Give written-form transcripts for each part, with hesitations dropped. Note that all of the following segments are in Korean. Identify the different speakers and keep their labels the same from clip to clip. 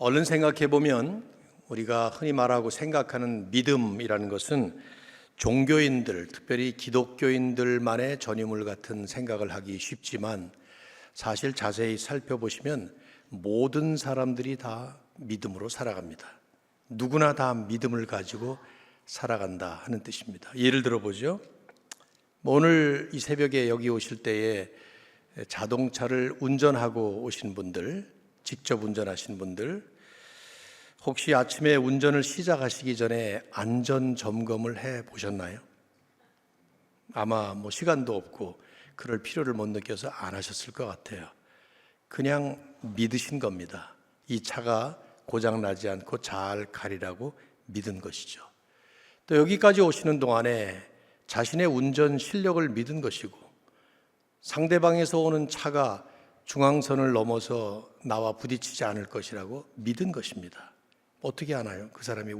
Speaker 1: 얼른 생각해 보면 우리가 흔히 말하고 생각하는 믿음이라는 것은 종교인들, 특별히 기독교인들만의 전유물 같은 생각을 하기 쉽지만 사실 자세히 살펴보시면 모든 사람들이 다 믿음으로 살아갑니다. 누구나 다 믿음을 가지고 살아간다 하는 뜻입니다. 예를 들어 보죠. 오늘 이 새벽에 여기 오실 때에 자동차를 운전하고 오신 분들, 직접 운전하신 분들, 혹시 아침에 운전을 시작하시기 전에 안전 점검을 해 보셨나요? 아마 시간도 없고 그럴 필요를 못 느껴서 안 하셨을 것 같아요. 그냥 믿으신 겁니다. 이 차가 고장 나지 않고 잘 가리라고 믿은 것이죠. 또 여기까지 오시는 동안에 자신의 운전 실력을 믿은 것이고, 상대방에서 오는 차가 중앙선을 넘어서 나와 부딪히지 않을 것이라고 믿은 것입니다. 어떻게 아나요? 그 사람이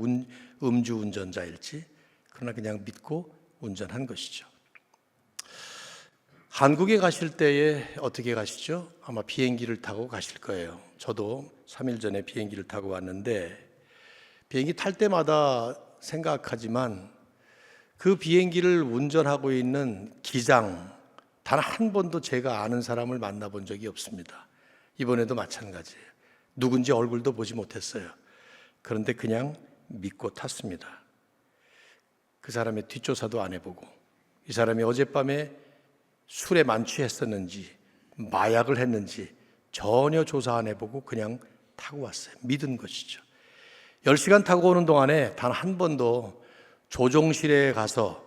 Speaker 1: 음주운전자일지. 그러나 그냥 믿고 운전한 것이죠. 한국에 가실 때에 어떻게 가시죠? 아마 비행기를 타고 가실 거예요. 저도 3일 전에 비행기를 타고 왔는데 비행기 탈 때마다 생각하지만 그 비행기를 운전하고 있는 기장, 단 한 번도 제가 아는 사람을 만나본 적이 없습니다. 이번에도 마찬가지예요. 누군지 얼굴도 보지 못했어요. 그런데 그냥 믿고 탔습니다. 그 사람의 뒷조사도 안 해보고, 이 사람이 어젯밤에 술에 만취했었는지 마약을 했는지 전혀 조사 안 해보고 그냥 타고 왔어요. 믿은 것이죠. 10시간 타고 오는 동안에 단 한 번도 조종실에 가서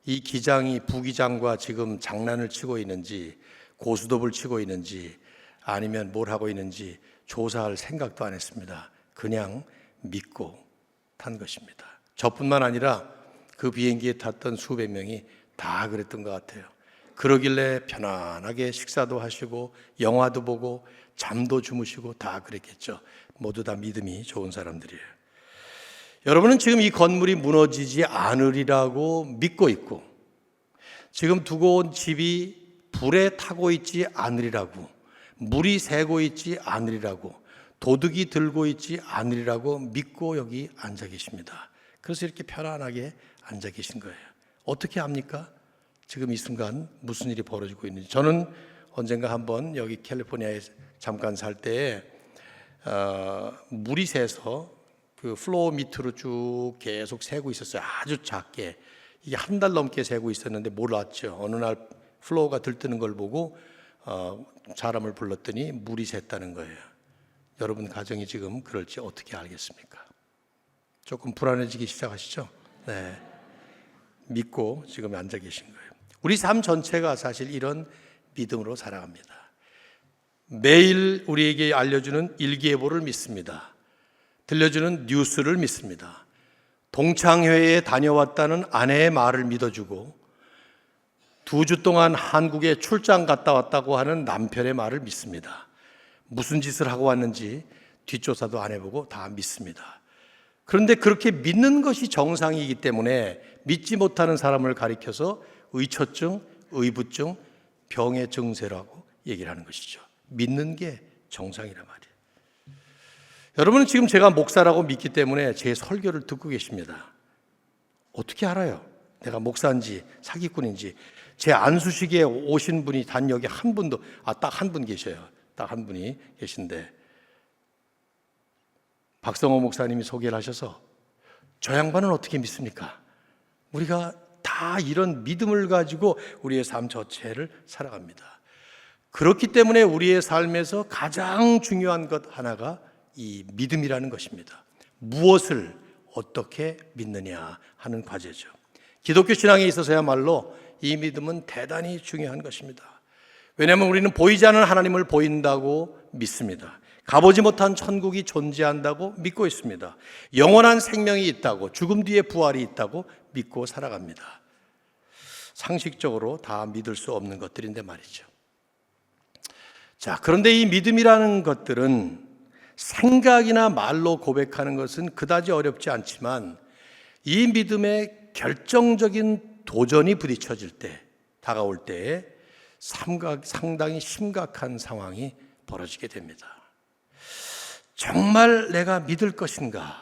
Speaker 1: 이 기장이 부기장과 지금 장난을 치고 있는지, 고스톱을 치고 있는지, 아니면 뭘 하고 있는지 조사할 생각도 안 했습니다. 그냥 믿고 탄 것입니다. 저뿐만 아니라 그 비행기에 탔던 수백 명이 다 그랬던 것 같아요. 그러길래 편안하게 식사도 하시고 영화도 보고 잠도 주무시고 다 그랬겠죠. 모두 다 믿음이 좋은 사람들이에요. 여러분은 지금 이 건물이 무너지지 않으리라고 믿고 있고, 지금 두고 온 집이 불에 타고 있지 않으리라고, 물이 새고 있지 않으리라고, 도둑이 들고 있지 않으리라고 믿고 여기 앉아 계십니다. 그래서 이렇게 편안하게 앉아 계신 거예요. 어떻게 합니까? 지금 이 순간 무슨 일이 벌어지고 있는지. 저는 언젠가 한번 여기 캘리포니아에 잠깐 살 때에 물이 새서 그 플로어 밑으로 쭉 계속 새고 있었어요. 아주 작게. 이게 한 달 넘게 새고 있었는데 몰랐죠. 어느 날 플로어가 들뜨는 걸 보고 사람을 불렀더니 물이 샜다는 거예요. 여러분 가정이 지금 그럴지 어떻게 알겠습니까? 조금 불안해지기 시작하시죠? 네. 믿고 지금 앉아 계신 거예요. 우리 삶 전체가 사실 이런 믿음으로 살아갑니다. 매일 우리에게 알려주는 일기예보를 믿습니다. 들려주는 뉴스를 믿습니다. 동창회에 다녀왔다는 아내의 말을 믿어주고 2주 동안 한국에 출장 갔다 왔다고 하는 남편의 말을 믿습니다. 무슨 짓을 하고 왔는지 뒷조사도 안 해보고 다 믿습니다. 그런데 그렇게 믿는 것이 정상이기 때문에 믿지 못하는 사람을 가리켜서 의처증, 의부증, 병의 증세라고 얘기를 하는 것이죠. 믿는 게 정상이란 말이에요. 여러분은 지금 제가 목사라고 믿기 때문에 제 설교를 듣고 계십니다. 어떻게 알아요? 내가 목사인지 사기꾼인지. 제 안수식에 오신 분이 단 여기 한 분도, 딱 한 분 계셔요. 딱 한 분이 계신데 박성호 목사님이 소개를 하셔서 저 양반은 어떻게 믿습니까? 우리가 다 이런 믿음을 가지고 우리의 삶 전체를 살아갑니다. 그렇기 때문에 우리의 삶에서 가장 중요한 것 하나가 이 믿음이라는 것입니다. 무엇을 어떻게 믿느냐 하는 과제죠. 기독교 신앙에 있어서야말로 이 믿음은 대단히 중요한 것입니다. 왜냐하면 우리는 보이지 않는 하나님을 보인다고 믿습니다. 가보지 못한 천국이 존재한다고 믿고 있습니다. 영원한 생명이 있다고, 죽음 뒤에 부활이 있다고 믿고 살아갑니다. 상식적으로 다 믿을 수 없는 것들인데 말이죠. 자, 그런데 이 믿음이라는 것들은 생각이나 말로 고백하는 것은 그다지 어렵지 않지만 이 믿음에 결정적인 도전이 부딪혀질 때, 다가올 때에 상당히 심각한 상황이 벌어지게 됩니다. 정말 내가 믿을 것인가?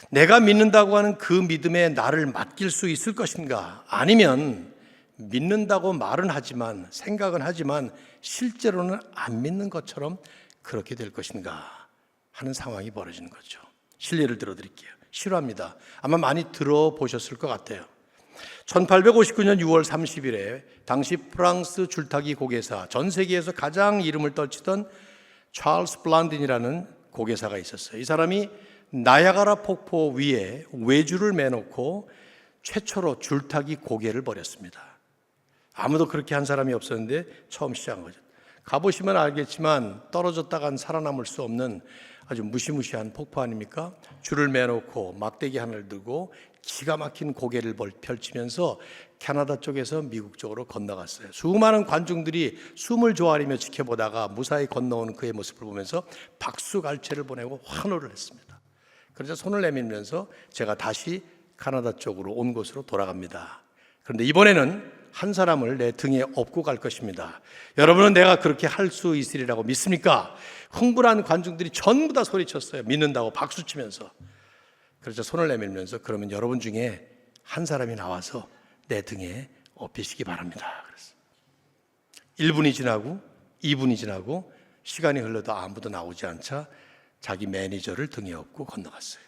Speaker 1: 내가 믿는다고 하는 그 믿음에 나를 맡길 수 있을 것인가? 아니면 믿는다고 말은 하지만, 생각은 하지만 실제로는 안 믿는 것처럼 그렇게 될 것인가 하는 상황이 벌어지는 거죠. 실례를 들어드릴게요. 실화입니다. 아마 많이 들어보셨을 것 같아요. 1859년 6월 30일에 당시 프랑스 줄타기 고개사, 전 세계에서 가장 이름을 떨치던 찰스 블란딘이라는 고개사가 있었어요. 이 사람이 나야가라 폭포 위에 외주를 매놓고 최초로 줄타기 고개를 벌였습니다. 아무도 그렇게 한 사람이 없었는데 처음 시작한 거죠. 가보시면 알겠지만 떨어졌다간 살아남을 수 없는 아주 무시무시한 폭포 아닙니까? 줄을 매놓고 막대기 하나를 들고 기가 막힌 고개를 펼치면서 캐나다 쪽에서 미국 쪽으로 건너갔어요. 수많은 관중들이 숨을 조아리며 지켜보다가 무사히 건너오는 그의 모습을 보면서 박수갈채를 보내고 환호를 했습니다. 그래서 손을 내밀면서 제가 다시 캐나다 쪽으로 온 곳으로 돌아갑니다. 그런데 이번에는 한 사람을 내 등에 업고 갈 것입니다. 여러분은 내가 그렇게 할 수 있으리라고 믿습니까? 흥분한 관중들이 전부 다 소리쳤어요. 믿는다고 박수치면서. 그래서 손을 내밀면서 그러면 여러분 중에 한 사람이 나와서 내 등에 업히시기 바랍니다. 그랬어요. 1분이 지나고 2분이 지나고 시간이 흘러도 아무도 나오지 않자 자기 매니저를 등에 업고 건너갔어요.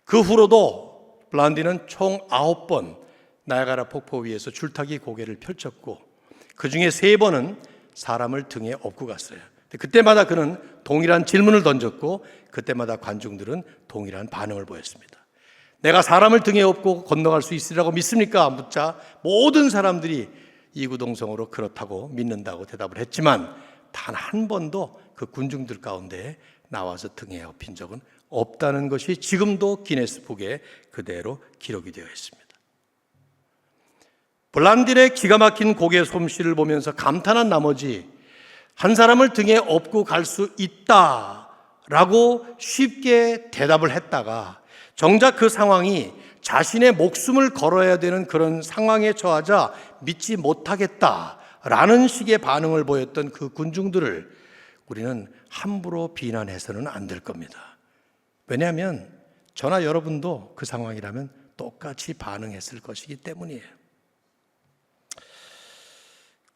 Speaker 1: 그 후로도 블란디는 총 9번 나야가라 폭포 위에서 줄타기 고개를 펼쳤고 그 중에 3번은 사람을 등에 업고 갔어요. 그때마다 그는 동일한 질문을 던졌고 그때마다 관중들은 동일한 반응을 보였습니다. 내가 사람을 등에 업고 건너갈 수 있으리라고 믿습니까? 묻자 모든 사람들이 이구동성으로 그렇다고 믿는다고 대답을 했지만 단 한 번도 그 군중들 가운데 나와서 등에 업힌 적은 없다는 것이 지금도 기네스북에 그대로 기록이 되어 있습니다. 블란딘의 기가 막힌 고개 솜씨를 보면서 감탄한 나머지 한 사람을 등에 업고 갈 수 있다라고 쉽게 대답을 했다가 정작 그 상황이 자신의 목숨을 걸어야 되는 그런 상황에 처하자 믿지 못하겠다라는 식의 반응을 보였던 그 군중들을 우리는 함부로 비난해서는 안 될 겁니다. 왜냐하면 저나 여러분도 그 상황이라면 똑같이 반응했을 것이기 때문이에요.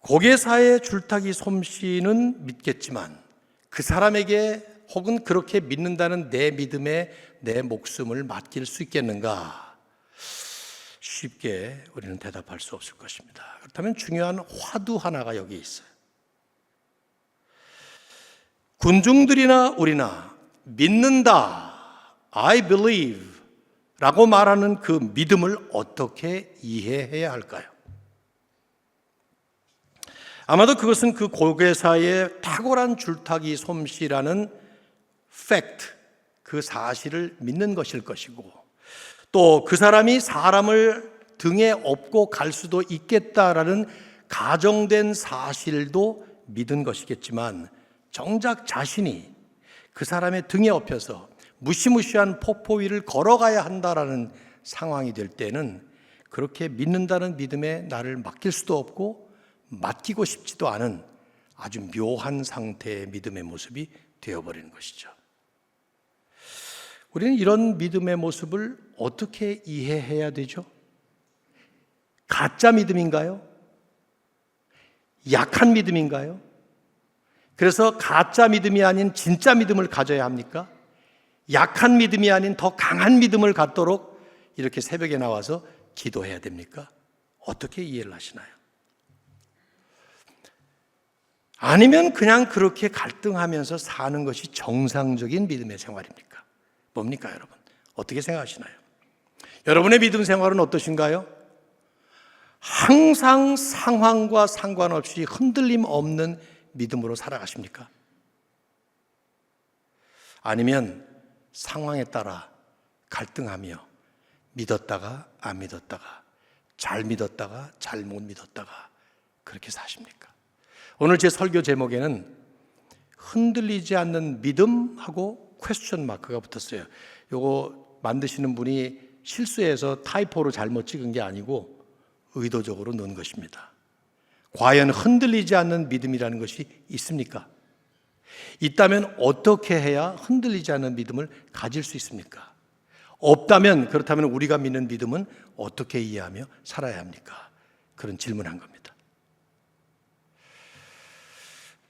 Speaker 1: 고개사의 줄타기 솜씨는 믿겠지만 그 사람에게 혹은 그렇게 믿는다는 내 믿음에 내 목숨을 맡길 수 있겠는가? 쉽게 우리는 대답할 수 없을 것입니다. 그렇다면 중요한 화두 하나가 여기 있어요. 군중들이나 우리나 믿는다, I believe 라고 말하는 그 믿음을 어떻게 이해해야 할까요? 아마도 그것은 그 고개사의 탁월한 줄타기 솜씨라는 fact, 그 사실을 믿는 것일 것이고 또 그 사람이 사람을 등에 업고 갈 수도 있겠다라는 가정된 사실도 믿은 것이겠지만 정작 자신이 그 사람의 등에 업혀서 무시무시한 폭포 위를 걸어가야 한다라는 상황이 될 때는 그렇게 믿는다는 믿음에 나를 맡길 수도 없고 맡기고 싶지도 않은 아주 묘한 상태의 믿음의 모습이 되어버리는 것이죠. 우리는 이런 믿음의 모습을 어떻게 이해해야 되죠? 가짜 믿음인가요? 약한 믿음인가요? 그래서 가짜 믿음이 아닌 진짜 믿음을 가져야 합니까? 약한 믿음이 아닌 더 강한 믿음을 갖도록 이렇게 새벽에 나와서 기도해야 됩니까? 어떻게 이해를 하시나요? 아니면 그냥 그렇게 갈등하면서 사는 것이 정상적인 믿음의 생활입니까? 뭡니까, 여러분? 어떻게 생각하시나요? 여러분의 믿음 생활은 어떠신가요? 항상 상황과 상관없이 흔들림 없는 믿음으로 살아가십니까? 아니면 상황에 따라 갈등하며 믿었다가 안 믿었다가 잘 믿었다가 잘못 믿었다가 그렇게 사십니까? 오늘 제 설교 제목에는 흔들리지 않는 믿음하고 퀘스천 마크가 붙었어요. 요거 만드시는 분이 실수해서 타이포로 잘못 찍은 게 아니고 의도적으로 넣은 것입니다. 과연 흔들리지 않는 믿음이라는 것이 있습니까? 있다면 어떻게 해야 흔들리지 않는 믿음을 가질 수 있습니까? 없다면, 그렇다면 우리가 믿는 믿음은 어떻게 이해하며 살아야 합니까? 그런 질문한 겁니다.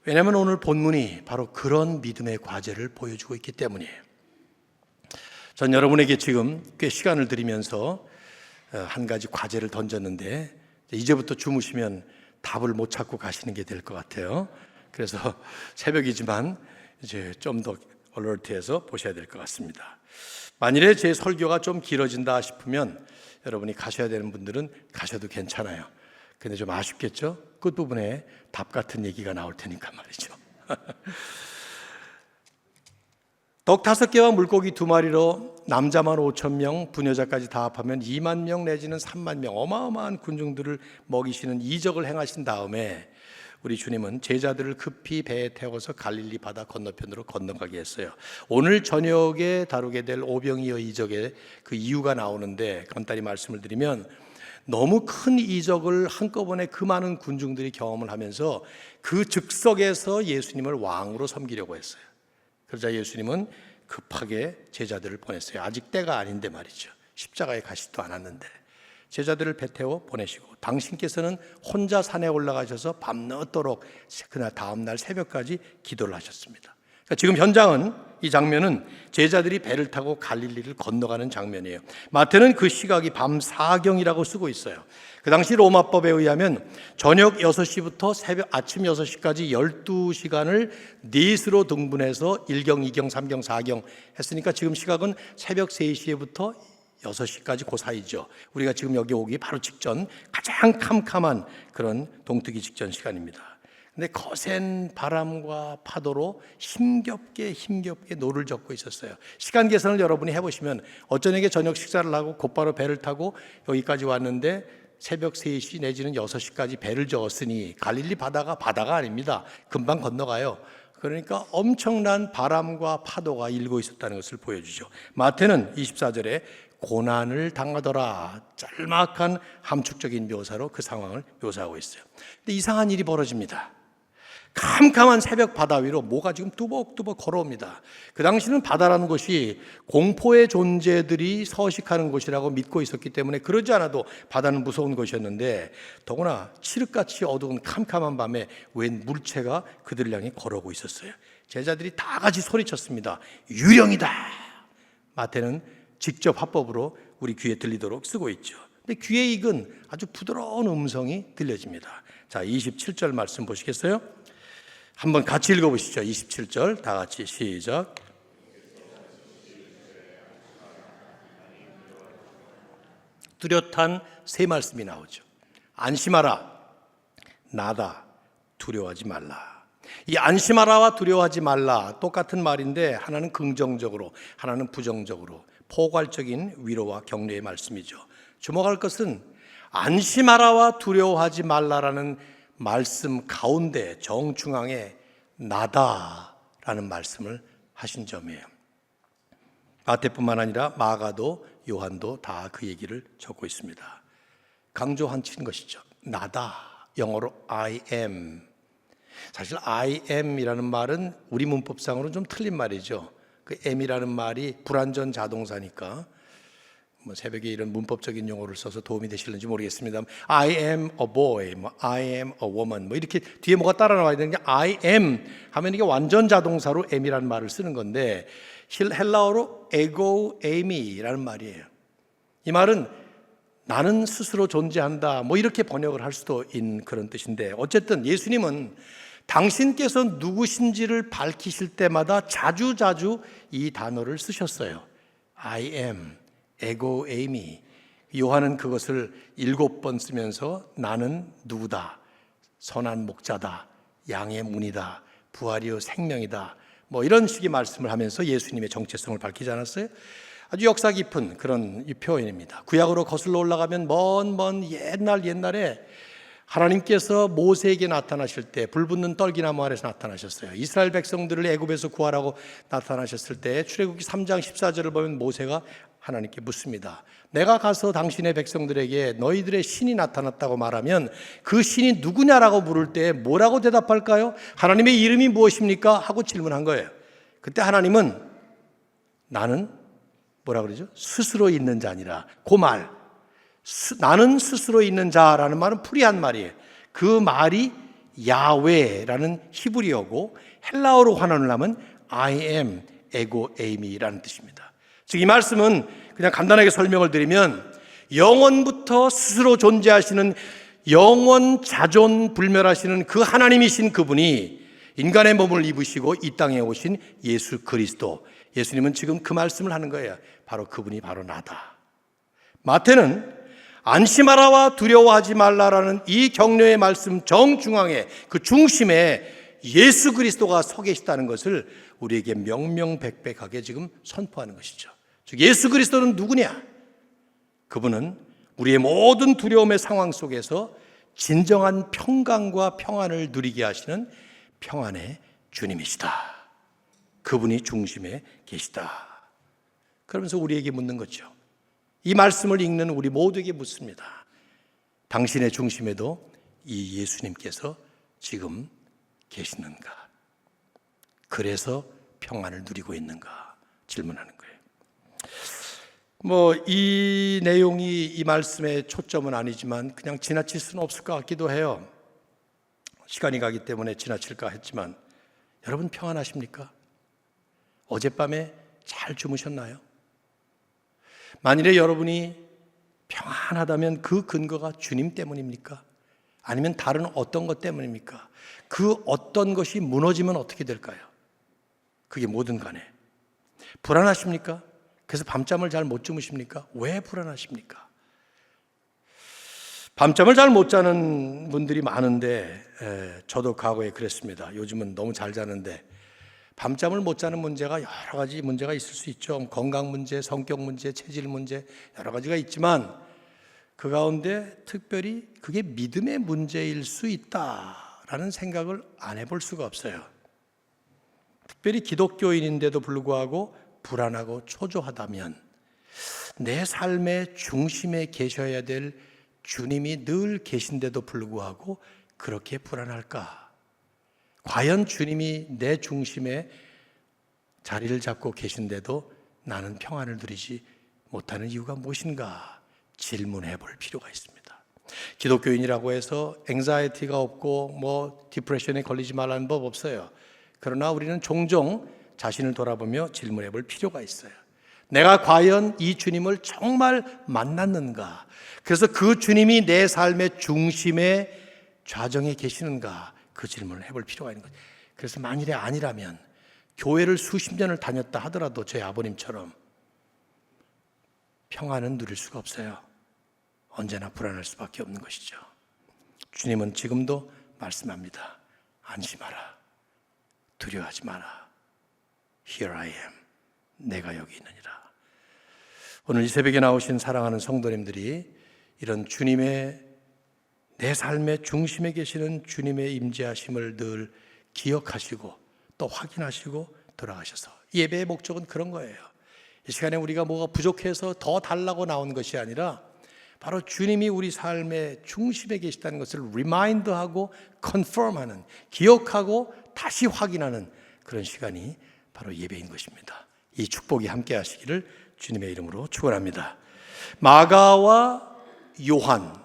Speaker 1: 왜냐하면 오늘 본문이 바로 그런 믿음의 과제를 보여주고 있기 때문이에요. 전 여러분에게 지금 꽤 시간을 들이면서 한 가지 과제를 던졌는데 이제부터 주무시면 답을 못 찾고 가시는 게 될 것 같아요. 그래서 새벽이지만 이제 좀 더 얼얼트해서 보셔야 될 것 같습니다. 만일에 제 설교가 좀 길어진다 싶으면 여러분이 가셔야 되는 분들은 가셔도 괜찮아요. 근데 좀 아쉽겠죠? 끝부분에 답 같은 얘기가 나올 테니까 말이죠. 떡 5개와 물고기 2마리로 남자만 5,000명, 부녀자까지 다 합하면 2만 명 내지는 3만 명, 어마어마한 군중들을 먹이시는 이적을 행하신 다음에 우리 주님은 제자들을 급히 배에 태워서 갈릴리 바다 건너편으로 건너가게 했어요. 오늘 저녁에 다루게 될 오병이어 이적의 그 이유가 나오는데 간단히 말씀을 드리면 너무 큰 이적을 한꺼번에 그 많은 군중들이 경험을 하면서 그 즉석에서 예수님을 왕으로 섬기려고 했어요. 그러자 예수님은 급하게 제자들을 보냈어요. 아직 때가 아닌데 말이죠. 십자가에 가시지도 않았는데 제자들을 배 태워 보내시고 당신께서는 혼자 산에 올라가셔서 밤늦도록 그날 다음날 새벽까지 기도를 하셨습니다. 그러니까 지금 현장은 이 장면은 제자들이 배를 타고 갈릴리를 건너가는 장면이에요. 마태는 그 시각이 밤 4경이라고 쓰고 있어요. 그 당시 로마법에 의하면 저녁 6시부터 아침 6시까지 12시간을 넷으로 등분해서 1경, 2경, 3경, 4경 했으니까 지금 시각은 새벽 3시부터 6시까지 그 사이죠. 우리가 지금 여기 오기 바로 직전 가장 캄캄한 그런 동트기 직전 시간입니다. 근데 거센 바람과 파도로 힘겹게 노를 젓고 있었어요. 시간 계산을 여러분이 해보시면 어쩌냐게 저녁 식사를 하고 곧바로 배를 타고 여기까지 왔는데 새벽 3시 내지는 6시까지 배를 저었으니 갈릴리 바다가 아닙니다. 금방 건너가요. 그러니까 엄청난 바람과 파도가 일고 있었다는 것을 보여주죠. 마태는 24절에 고난을 당하더라, 짤막한 함축적인 묘사로 그 상황을 묘사하고 있어요. 근데 이상한 일이 벌어집니다. 캄캄한 새벽 바다 위로 뭐가 지금 뚜벅뚜벅 걸어옵니다. 그 당시는 바다라는 곳이 공포의 존재들이 서식하는 곳이라고 믿고 있었기 때문에 그러지 않아도 바다는 무서운 곳이었는데 더구나 칠흑같이 어두운 캄캄한 밤에 웬 물체가 그들을 향해 걸어오고 있었어요. 제자들이 다 같이 소리쳤습니다. 유령이다. 마태는 직접 화법으로 우리 귀에 들리도록 쓰고 있죠. 근데 귀에 익은 아주 부드러운 음성이 들려집니다. 자, 27절 말씀 보시겠어요? 한번 같이 읽어보시죠. 27절 다 같이 시작. 뚜렷한 세 말씀이 나오죠. 안심하라, 나다, 두려워하지 말라. 이 안심하라와 두려워하지 말라 똑같은 말인데 하나는 긍정적으로, 하나는 부정적으로 포괄적인 위로와 격려의 말씀이죠. 주목할 것은 안심하라와 두려워하지 말라라는 말씀 가운데 정중앙에 나다라는 말씀을 하신 점이에요. 마태뿐만 아니라 마가도 요한도 다 그 얘기를 적고 있습니다. 강조한 것이죠. 나다, 영어로 I am. 사실 I am이라는 말은 우리 문법상으로는 좀 틀린 말이죠. 그 am이라는 말이 불완전 자동사니까 뭐 새벽에 이런 문법적인 용어를 써서 도움이 되실는지 모르겠습니다. I am a boy, I am a woman, 뭐 이렇게 뒤에 뭐가 따라 나와야 되는 게 I am 하면 이게 완전 자동사로 am이라는 말을 쓰는 건데 헬라어로 ego eimi라는 말이에요. 이 말은 나는 스스로 존재한다, 뭐 이렇게 번역을 할 수도 있는 그런 뜻인데 어쨌든 예수님은 당신께서 누구신지를 밝히실 때마다 자주자주 이 단어를 쓰셨어요. I am, ego eimi. 요한은 그것을 7번 쓰면서 나는 누구다, 선한 목자다, 양의 문이다, 부활이요 생명이다, 뭐 이런 식의 말씀을 하면서 예수님의 정체성을 밝히지 않았어요? 아주 역사 깊은 그런 표현입니다. 구약으로 거슬러 올라가면 먼 옛날에 하나님께서 모세에게 나타나실 때 불붙는 떨기나무 아래서 나타나셨어요. 이스라엘 백성들을 애굽에서 구하라고 나타나셨을 때 출애굽기 3장 14절을 보면 모세가 하나님께 묻습니다. 내가 가서 당신의 백성들에게 너희들의 신이 나타났다고 말하면 그 신이 누구냐라고 물을 때 뭐라고 대답할까요? 하나님의 이름이 무엇입니까? 하고 질문한 거예요. 그때 하나님은 나는 뭐라 그러죠? 스스로 있는 자니라. 그 말, 나는 스스로 있는 자라는 말은 풀이한 말이에요. 그 말이 야훼라는 히브리어고 헬라어로 환원을 하면 I am, 에고 에이미라는 뜻입니다. 즉 이 말씀은 그냥 간단하게 설명을 드리면 영원부터 스스로 존재하시는 영원 자존 불멸하시는 그 하나님이신 그분이 인간의 몸을 입으시고 이 땅에 오신 예수 그리스도, 예수님은 지금 그 말씀을 하는 거예요. 바로 그분이 바로 나다. 마태는 안심하라와 두려워하지 말라라는 이 격려의 말씀 정중앙에 그 중심에 예수 그리스도가 서 계시다는 것을 우리에게 명명백백하게 지금 선포하는 것이죠. 즉 예수 그리스도는 누구냐? 그분은 우리의 모든 두려움의 상황 속에서 진정한 평강과 평안을 누리게 하시는 평안의 주님이시다. 그분이 중심에 계시다. 그러면서 우리에게 묻는 거죠. 이 말씀을 읽는 우리 모두에게 묻습니다. 당신의 중심에도 이 예수님께서 지금 계시는가? 그래서 평안을 누리고 있는가? 질문하는 거예요. 이 내용이 이 말씀의 초점은 아니지만 그냥 지나칠 수는 없을 것 같기도 해요. 시간이 가기 때문에 지나칠까 했지만 여러분 평안하십니까? 어젯밤에 잘 주무셨나요? 만일에 여러분이 평안하다면 그 근거가 주님 때문입니까? 아니면 다른 어떤 것 때문입니까? 그 어떤 것이 무너지면 어떻게 될까요? 그게 뭐든 간에 불안하십니까? 그래서 밤잠을 잘 못 주무십니까? 왜 불안하십니까? 밤잠을 잘 못 자는 분들이 많은데 저도 과거에 그랬습니다. 요즘은 너무 잘 자는데 밤잠을 못 자는 문제가 여러 가지 문제가 있을 수 있죠. 건강 문제, 성격 문제, 체질 문제 여러 가지가 있지만 그 가운데 특별히 그게 믿음의 문제일 수 있다라는 생각을 안 해볼 수가 없어요. 특별히 기독교인인데도 불구하고 불안하고 초조하다면 내 삶의 중심에 계셔야 될 주님이 늘 계신데도 불구하고 그렇게 불안할까? 과연 주님이 내 중심에 자리를 잡고 계신데도 나는 평안을 누리지 못하는 이유가 무엇인가 질문해 볼 필요가 있습니다. 기독교인이라고 해서 앵자이티가 없고 디프레션에 걸리지 말라는 법 없어요. 그러나 우리는 종종 자신을 돌아보며 질문해 볼 필요가 있어요. 내가 과연 이 주님을 정말 만났는가? 그래서 그 주님이 내 삶의 중심에 좌정에 계시는가? 그 질문을 해볼 필요가 있는 거죠. 그래서 만일에 아니라면 교회를 수십 년을 다녔다 하더라도 저희 아버님처럼 평안은 누릴 수가 없어요. 언제나 불안할 수밖에 없는 것이죠. 주님은 지금도 말씀합니다. 안심하라. 두려워하지 마라. Here I am. 내가 여기 있느니라. 오늘 이 새벽에 나오신 사랑하는 성도님들이 이런 주님의 내 삶의 중심에 계시는 주님의 임재하심을 늘 기억하시고 또 확인하시고 돌아가셔서 예배의 목적은 그런 거예요. 이 시간에 우리가 뭐가 부족해서 더 달라고 나온 것이 아니라 바로 주님이 우리 삶의 중심에 계시다는 것을 리마인드하고 컨펌하는, 기억하고 다시 확인하는 그런 시간이 바로 예배인 것입니다. 이 축복이 함께 하시기를 주님의 이름으로 축원합니다. 마가와 요한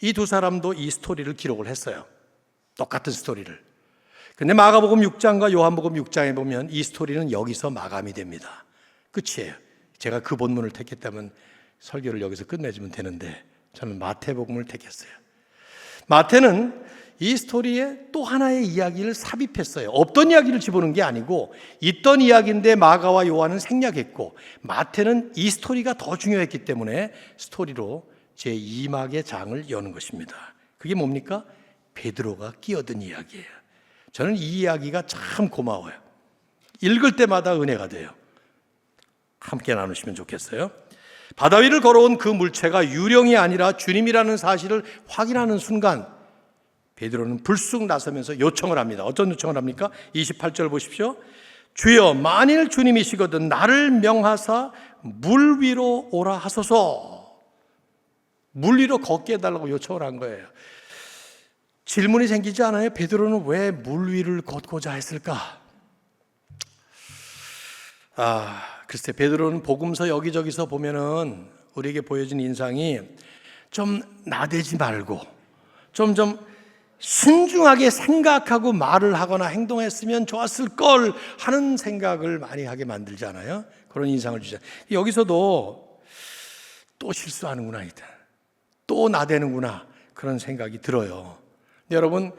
Speaker 1: 이 두 사람도 이 스토리를 기록을 했어요. 똑같은 스토리를. 근데 마가복음 6장과 요한복음 6장에 보면 이 스토리는 여기서 마감이 됩니다. 끝이에요. 제가 그 본문을 택했다면 설교를 여기서 끝내주면 되는데 저는 마태복음을 택했어요. 마태는 이 스토리에 또 하나의 이야기를 삽입했어요. 없던 이야기를 집어넣은 게 아니고 있던 이야기인데 마가와 요한은 생략했고 마태는 이 스토리가 더 중요했기 때문에 스토리로 제2막의 장을 여는 것입니다. 그게 뭡니까? 베드로가 끼어든 이야기예요. 저는 이 이야기가 참 고마워요. 읽을 때마다 은혜가 돼요. 함께 나누시면 좋겠어요. 바다 위를 걸어온 그 물체가 유령이 아니라 주님이라는 사실을 확인하는 순간 베드로는 불쑥 나서면서 요청을 합니다. 어떤 요청을 합니까? 28절 보십시오. 주여, 만일 주님이시거든 나를 명하사 물 위로 오라 하소서. 물 위로 걷게 해달라고 요청을 한 거예요. 질문이 생기지 않아요? 베드로는 왜 물 위를 걷고자 했을까? 글쎄, 베드로는 복음서 여기저기서 보면은 우리에게 보여진 인상이 좀 나대지 말고 좀 신중하게 생각하고 말을 하거나 행동했으면 좋았을 걸 하는 생각을 많이 하게 만들잖아요. 그런 인상을 주잖아요. 여기서도 또 실수하는구나, 또 나대는구나, 그런 생각이 들어요. 여러분,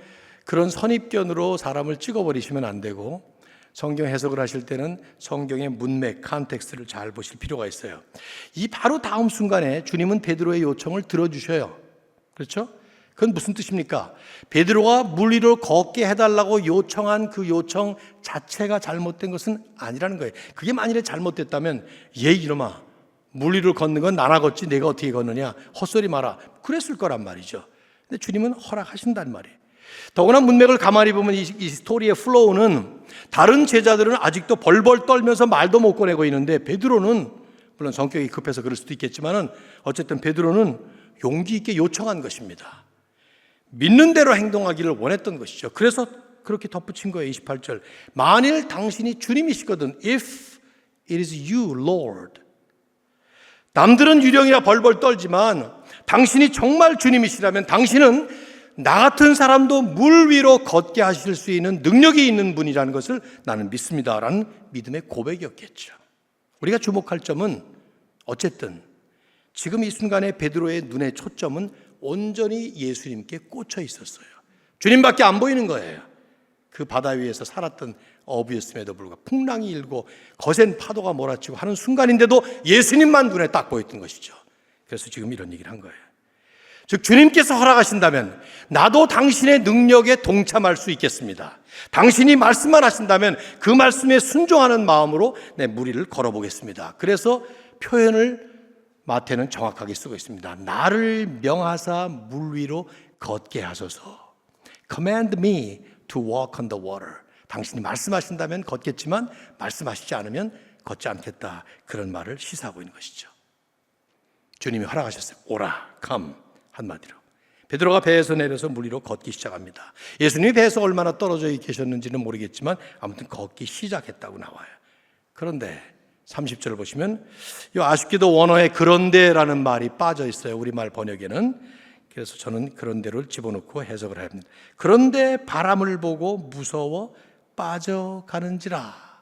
Speaker 1: 그런 선입견으로 사람을 찍어버리시면 안 되고 성경 해석을 하실 때는 성경의 문맥, 컨텍스트를 잘 보실 필요가 있어요. 이 바로 다음 순간에 주님은 베드로의 요청을 들어주셔요. 그렇죠? 그건 무슨 뜻입니까? 베드로가 물 위로 걷게 해달라고 요청한 그 요청 자체가 잘못된 것은 아니라는 거예요. 그게 만일에 잘못됐다면 이놈아, 물 위로 걷는 건 나나 걷지 내가 어떻게 걷느냐, 헛소리 마라, 그랬을 거란 말이죠. 근데 주님은 허락하신단 말이에요. 더구나 문맥을 가만히 보면 이 스토리의 플로우는 다른 제자들은 아직도 벌벌 떨면서 말도 못 꺼내고 있는데 베드로는, 물론 성격이 급해서 그럴 수도 있겠지만은 어쨌든 베드로는 용기 있게 요청한 것입니다. 믿는 대로 행동하기를 원했던 것이죠. 그래서 그렇게 덧붙인 거예요. 28절. 만일 당신이 주님이시거든, if it is you, Lord. 남들은 유령이라 벌벌 떨지만 당신이 정말 주님이시라면 당신은 나 같은 사람도 물 위로 걷게 하실 수 있는 능력이 있는 분이라는 것을 나는 믿습니다 라는 믿음의 고백이었겠죠. 우리가 주목할 점은 어쨌든 지금 이 순간에 베드로의 눈의 초점은 온전히 예수님께 꽂혀 있었어요. 주님밖에 안 보이는 거예요. 그 바다 위에서 살았던 어부였음에도 불구하고 풍랑이 일고 거센 파도가 몰아치고 하는 순간인데도 예수님만 눈에 딱 보였던 것이죠. 그래서 지금 이런 얘기를 한 거예요. 즉 주님께서 허락하신다면 나도 당신의 능력에 동참할 수 있겠습니다. 당신이 말씀만 하신다면 그 말씀에 순종하는 마음으로 내 무리를 걸어보겠습니다. 그래서 표현을 마태는 정확하게 쓰고 있습니다. 나를 명하사 물 위로 걷게 하소서. Command me to walk on the water. 당신이 말씀하신다면 걷겠지만 말씀하시지 않으면 걷지 않겠다. 그런 말을 시사하고 있는 것이죠. 주님이 허락하셨어요. 오라, come. 한마디로 베드로가 배에서 내려서 물 위로 걷기 시작합니다. 예수님이 배에서 얼마나 떨어져 계셨는지는 모르겠지만 아무튼 걷기 시작했다고 나와요. 그런데 30절을 보시면 아쉽게도 원어에 그런데라는 말이 빠져 있어요. 우리말 번역에는. 그래서 저는 그런데를 집어넣고 해석을 합니다. 그런데 바람을 보고 무서워 빠져가는지라.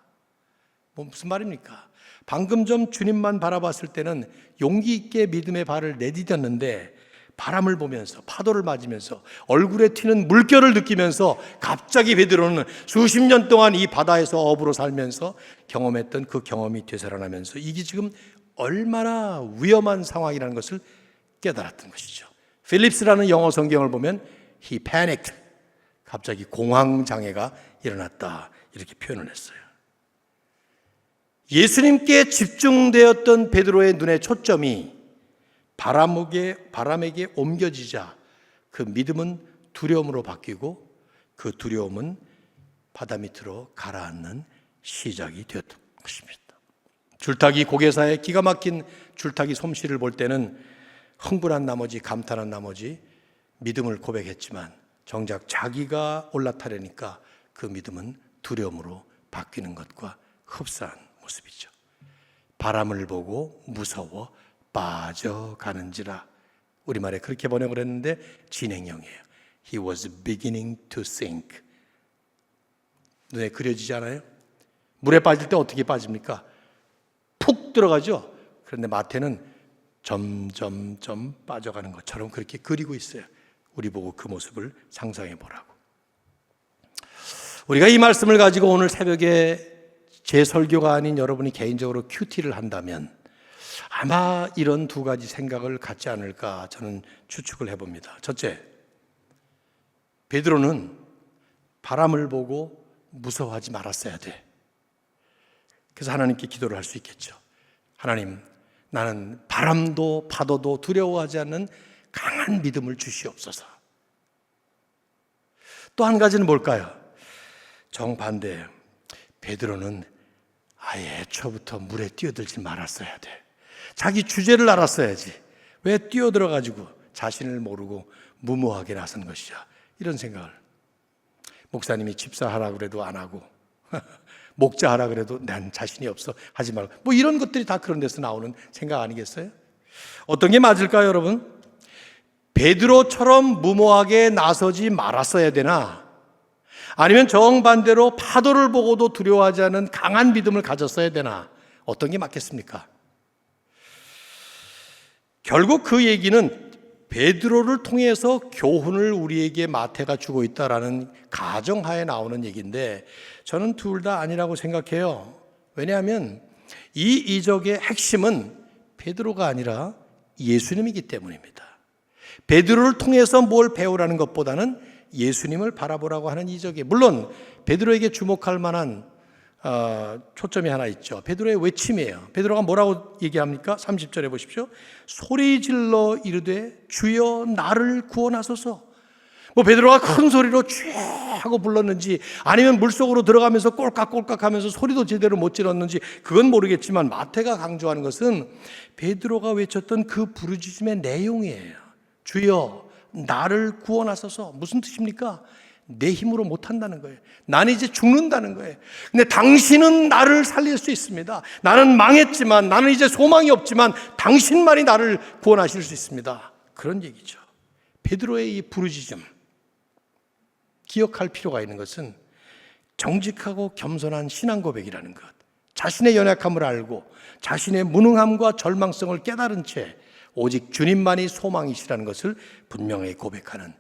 Speaker 1: 무슨 말입니까? 방금 좀 주님만 바라봤을 때는 용기 있게 믿음의 발을 내디뎠는데 바람을 보면서 파도를 맞으면서 얼굴에 튀는 물결을 느끼면서 갑자기 베드로는 수십 년 동안 이 바다에서 어부로 살면서 경험했던 그 경험이 되살아나면서 이게 지금 얼마나 위험한 상황이라는 것을 깨달았던 것이죠. 필립스라는 영어 성경을 보면 he panicked, 갑자기 공황장애가 일어났다, 이렇게 표현을 했어요. 예수님께 집중되었던 베드로의 눈의 초점이 바람에게 옮겨지자 그 믿음은 두려움으로 바뀌고 그 두려움은 바다 밑으로 가라앉는 시작이 되었던 것입니다. 줄타기 고개사의 기가 막힌 줄타기 솜씨를 볼 때는 흥분한 나머지 감탄한 나머지 믿음을 고백했지만 정작 자기가 올라타려니까 그 믿음은 두려움으로 바뀌는 것과 흡사한 모습이죠. 바람을 보고 무서워 빠져가는지라. 우리말에 그렇게 번역을 했는데 진행형이에요. He was beginning to sink. 눈에 그려지지 않아요? 물에 빠질 때 어떻게 빠집니까? 푹 들어가죠. 그런데 마태는 점점점 빠져가는 것처럼 그렇게 그리고 있어요. 우리 보고 그 모습을 상상해 보라고. 우리가 이 말씀을 가지고 오늘 새벽에 제 설교가 아닌 여러분이 개인적으로 큐티를 한다면 아마 이런 두 가지 생각을 갖지 않을까 저는 추측을 해봅니다. 첫째, 베드로는 바람을 보고 무서워하지 말았어야 돼. 그래서 하나님께 기도를 할 수 있겠죠. 하나님, 나는 바람도 파도도 두려워하지 않는 강한 믿음을 주시옵소서. 또 한 가지는 뭘까요? 정반대예요. 베드로는 아예 애초부터 물에 뛰어들지 말았어야 돼. 자기 주제를 알았어야지. 왜 뛰어들어가지고 자신을 모르고 무모하게 나선 것이야. 이런 생각을. 목사님이 집사하라 그래도 안 하고 목자하라 그래도 난 자신이 없어 하지 말고, 뭐 이런 것들이 다 그런 데서 나오는 생각 아니겠어요? 어떤 게 맞을까요, 여러분? 베드로처럼 무모하게 나서지 말았어야 되나? 아니면 정반대로 파도를 보고도 두려워하지 않은 강한 믿음을 가졌어야 되나? 어떤 게 맞겠습니까? 결국 그 얘기는 베드로를 통해서 교훈을 우리에게 마태가 주고 있다라는 가정하에 나오는 얘기인데, 저는 둘 다 아니라고 생각해요. 왜냐하면 이 이적의 핵심은 베드로가 아니라 예수님이기 때문입니다. 베드로를 통해서 뭘 배우라는 것보다는 예수님을 바라보라고 하는 이적이에요. 물론 베드로에게 주목할 만한 초점이 하나 있죠. 베드로의 외침이에요. 베드로가 뭐라고 얘기합니까? 30절에 보십시오. 소리 질러 이르되 주여 나를 구원하소서. 뭐 베드로가 큰 소리로 쥐 하고 불렀는지, 아니면 물속으로 들어가면서 꼴깍꼴깍 하면서 소리도 제대로 못 질렀는지 그건 모르겠지만, 마태가 강조하는 것은 베드로가 외쳤던 그 부르짖음의 내용이에요. 주여 나를 구원하소서. 무슨 뜻입니까? 내 힘으로 못한다는 거예요. 나는 이제 죽는다는 거예요. 근데 당신은 나를 살릴 수 있습니다. 나는 망했지만, 나는 이제 소망이 없지만 당신만이 나를 구원하실 수 있습니다. 그런 얘기죠. 베드로의 이 부르짖음, 기억할 필요가 있는 것은 정직하고 겸손한 신앙 고백이라는 것, 자신의 연약함을 알고 자신의 무능함과 절망성을 깨달은 채 오직 주님만이 소망이시라는 것을 분명히 고백하는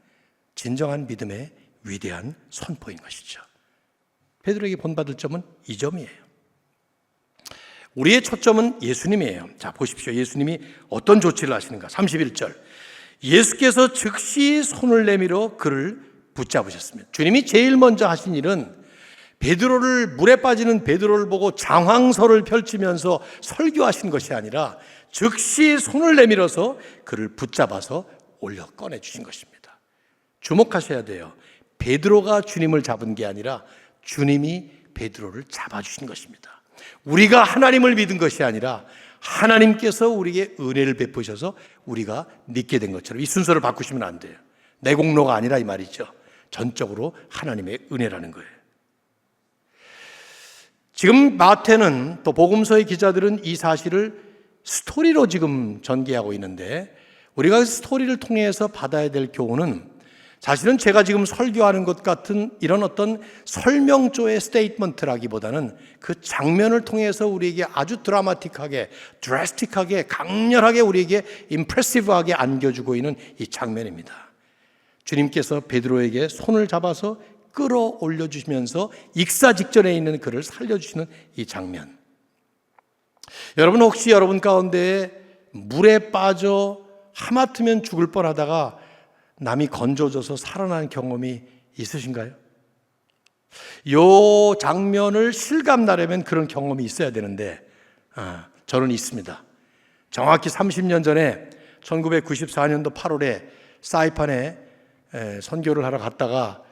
Speaker 1: 진정한 믿음의 위대한 선포인 것이죠. 베드로에게 본받을 점은 이 점이에요. 우리의 초점은 예수님이에요. 자, 보십시오. 예수님이 어떤 조치를 하시는가. 31절. 예수께서 즉시 손을 내밀어 그를 붙잡으셨습니다. 주님이 제일 먼저 하신 일은 베드로를, 물에 빠지는 베드로를 보고 장황서를 펼치면서 설교하신 것이 아니라 즉시 손을 내밀어서 그를 붙잡아서 올려 꺼내 주신 것입니다. 주목하셔야 돼요. 베드로가 주님을 잡은 게 아니라 주님이 베드로를 잡아주신 것입니다. 우리가 하나님을 믿은 것이 아니라 하나님께서 우리에게 은혜를 베푸셔서 우리가 믿게 된 것처럼, 이 순서를 바꾸시면 안 돼요. 내 공로가 아니라 이 말이죠. 전적으로 하나님의 은혜라는 거예요. 지금 마태는, 또 복음서의 기자들은 이 사실을 스토리로 지금 전개하고 있는데, 우리가 그 스토리를 통해서 받아야 될 교훈은 사실은 제가 지금 설교하는 것 같은 이런 어떤 설명조의 스테이트먼트라기보다는 그 장면을 통해서 우리에게 아주 드라마틱하게, 드라스틱하게, 강렬하게 우리에게 임프레시브하게 안겨주고 있는 이 장면입니다. 주님께서 베드로에게 손을 잡아서 끌어올려 주시면서 익사 직전에 있는 그를 살려주시는 이 장면. 여러분, 혹시 여러분 가운데 물에 빠져 하마터면 죽을 뻔하다가 남이 건져줘서 살아난 경험이 있으신가요? 이 장면을 실감나려면 그런 경험이 있어야 되는데, 저는 있습니다. 정확히 30년 전에 1994년도 8월에 사이판에 선교를 하러 갔다가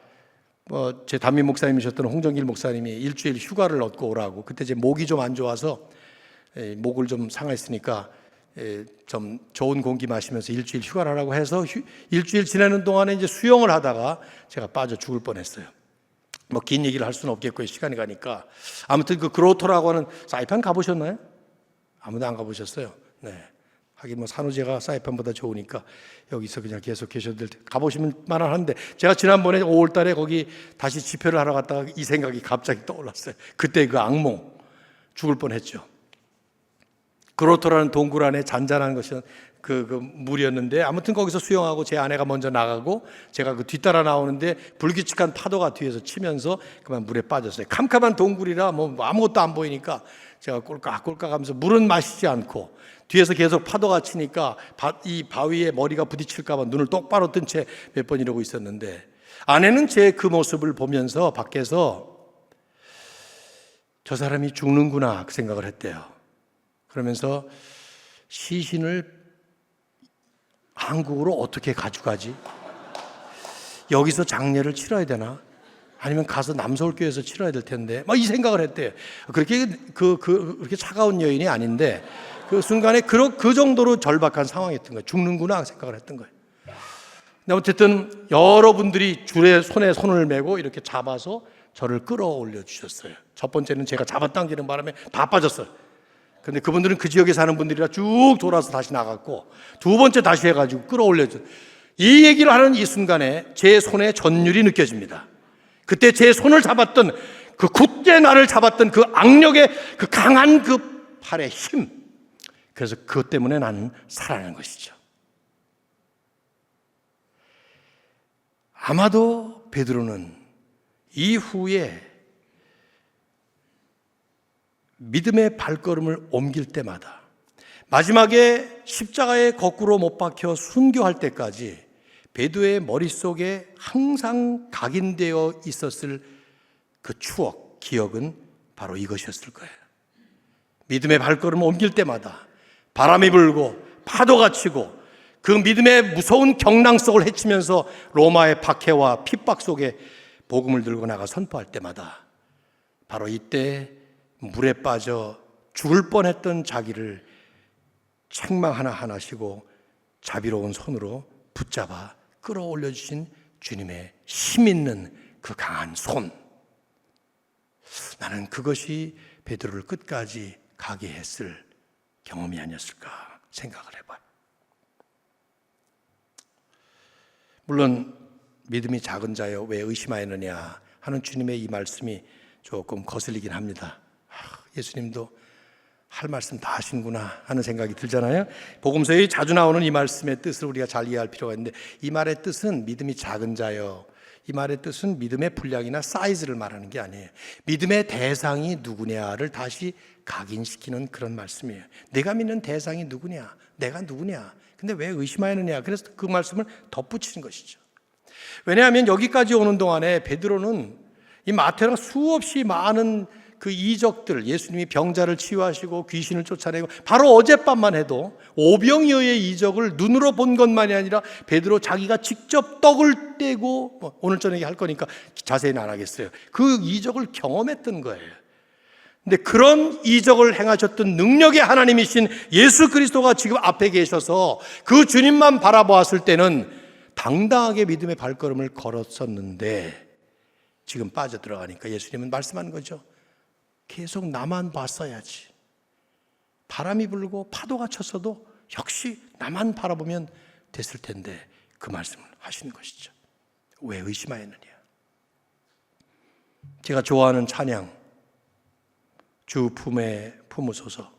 Speaker 1: 제 담임 목사님이셨던 홍정길 목사님이 일주일 휴가를 얻고 오라고, 그때 제 목이 좀 안 좋아서 목을 좀 상했으니까 좀 좋은 공기 마시면서 일주일 휴가를 하라고 해서 일주일 지내는 동안에 이제 수영을 하다가 제가 빠져 죽을 뻔했어요. 뭐 긴 얘기를 할 수는 없겠고요, 시간이 가니까. 아무튼 그 그로토라고 하는, 사이판 가보셨나요? 아무도 안 가보셨어요? 네. 하긴 뭐 산호제가 사이판보다 좋으니까 여기서 그냥 계속 계셔도 될 때, 가보시면 만한데, 제가 지난번에 5월 달에 거기 다시 집회를 하러 갔다가 이 생각이 갑자기 떠올랐어요. 그때 그 악몽, 죽을 뻔했죠. 그로토라는 동굴 안에 잔잔한 것이 그 물이었는데, 아무튼 거기서 수영하고 제 아내가 먼저 나가고 제가 그 뒤따라 나오는데 불규칙한 파도가 뒤에서 치면서 그만 물에 빠졌어요. 캄캄한 동굴이라 뭐 아무것도 안 보이니까 제가 꼴깍꼴깍 하면서, 물은 마시지 않고 뒤에서 계속 파도가 치니까 이 바위에 머리가 부딪힐까 봐 눈을 똑바로 뜬 채 몇 번 이러고 있었는데, 아내는 제 그 모습을 보면서 밖에서 저 사람이 죽는구나 그 생각을 했대요. 그러면서 시신을 한국으로 어떻게 가져가지? 여기서 장례를 치러야 되나? 아니면 가서 남서울교회에서 치러야 될 텐데 막 이 생각을 했대요. 그렇게 차가운 여인이 아닌데 그 순간에 그 정도로 절박한 상황이었던 거예요. 죽는구나 생각을 했던 거예요. 근데 어쨌든 여러분들이 줄에 손에 손을 메고 이렇게 잡아서 저를 끌어올려 주셨어요. 첫 번째는 제가 잡아당기는 바람에 다 빠졌어요. 근데 그분들은 그 지역에 사는 분들이라 쭉 돌아서 다시 나갔고, 두 번째 다시 해가지고 끌어올려 줬어요. 이 얘기를 하는 이 순간에 제 손에 전율이 느껴집니다. 그때 제 손을 잡았던 그 굳게 나를 잡았던 그 악력의 그 강한 그 팔의 힘, 그래서 그것 때문에 나는 살아나는 것이죠. 아마도 베드로는 이후에 믿음의 발걸음을 옮길 때마다, 마지막에 십자가에 거꾸로 못 박혀 순교할 때까지 베드로의 머릿속에 항상 각인되어 있었을 그 추억, 기억은 바로 이것이었을 거예요. 믿음의 발걸음을 옮길 때마다 바람이 불고 파도가 치고 그 믿음의 무서운 경랑성을 헤치면서 로마의 박해와 핍박 속에 복음을 들고 나가 선포할 때마다 바로 이때 물에 빠져 죽을 뻔했던 자기를 책망 하나 하시고 자비로운 손으로 붙잡아 끌어올려 주신 주님의 힘 있는 그 강한 손, 나는 그것이 베드로를 끝까지 가게 했을 경험이 아니었을까 생각을 해봐요. 물론 믿음이 작은 자여 왜 의심하였느냐 하는 주님의 이 말씀이 조금 거슬리긴 합니다. 예수님도 할 말씀 다 하시는구나 하는 생각이 들잖아요. 복음서에 자주 나오는 이 말씀의 뜻을 우리가 잘 이해할 필요가 있는데, 이 말의 뜻은 믿음이 작은 자여, 이 말의 뜻은 믿음의 분량이나 사이즈를 말하는 게 아니에요. 믿음의 대상이 누구냐를 다시 각인시키는 그런 말씀이에요. 내가 믿는 대상이 누구냐, 내가 누구냐, 근데 왜 의심하느냐, 그래서 그 말씀을 덧붙이는 것이죠. 왜냐하면 여기까지 오는 동안에 베드로는 이 마태랑 수없이 많은 그 이적들, 예수님이 병자를 치유하시고 귀신을 쫓아내고, 바로 어젯밤만 해도 오병이어의 이적을 눈으로 본 것만이 아니라 베드로 자기가 직접 떡을 떼고, 오늘 저녁에 할 거니까 자세히는 안 하겠어요, 그 이적을 경험했던 거예요. 근데 그런 이적을 행하셨던 능력의 하나님이신 예수 그리스도가 지금 앞에 계셔서 그 주님만 바라보았을 때는 당당하게 믿음의 발걸음을 걸었었는데, 지금 빠져들어가니까 예수님은 말씀하는 거죠. 계속 나만 봤어야지. 바람이 불고 파도가 쳤어도 역시 나만 바라보면 됐을 텐데, 그 말씀을 하시는 것이죠. 왜 의심하였느냐. 제가 좋아하는 찬양, 주 품에 품으소서.